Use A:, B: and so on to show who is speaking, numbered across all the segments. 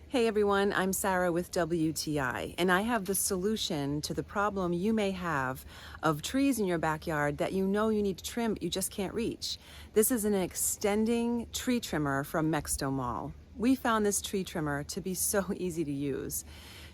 A: Hey everyone, I'm Sarah with WTI, and I have the solution to the problem you may have of trees in your backyard that you know you need to trim but you just can't reach. This is an extending tree trimmer from Mesoga. We found this tree trimmer to be so easy to use.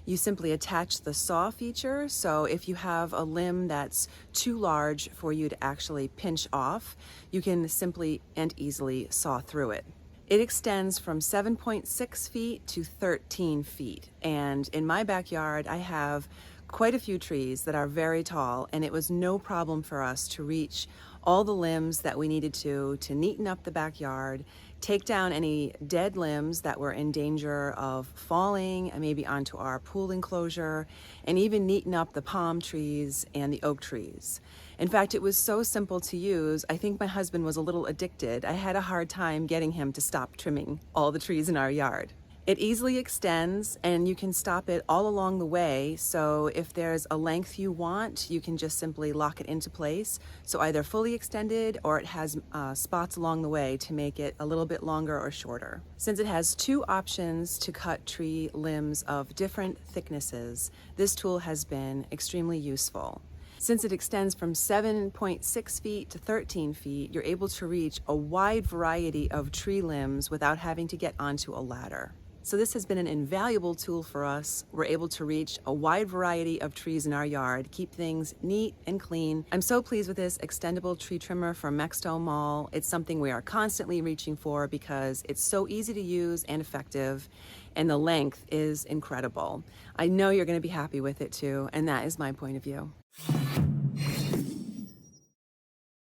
A: You simply attach the saw feature, so if you have a limb that's too large for you to actually pinch off, you can simply and easily saw through it. It extends from 7.6 feet to 13 feet. And in my backyard, I have quite a few trees that are very tall, and it was no problem for us to reach all the limbs that we needed to neaten up the backyard, take down any dead limbs that were in danger of falling, maybe onto our pool enclosure, and even neaten up the palm trees and the oak trees. In fact, it was so simple to use, I think my husband was a little addicted. I had a hard time getting him to stop trimming all the trees in our yard. It easily extends, and you can stop it all along the way, so if there's a length you want, you can just simply lock it into place, so either fully extended or it has spots along the way to make it a little bit longer or shorter. Since it has two options to cut tree limbs of different thicknesses, this tool has been extremely useful. Since it extends from 7.6 feet to 13 feet, you're able to reach a wide variety of tree limbs without having to get onto a ladder. So this has been an invaluable tool for us. We're able to reach a wide variety of trees in our yard, keep things neat and clean. I'm so pleased with this extendable tree trimmer from Mesoga. It's something we are constantly reaching for because it's so easy to use and effective, and the length is incredible. I know you're going to be happy with it too, and that is my point of view.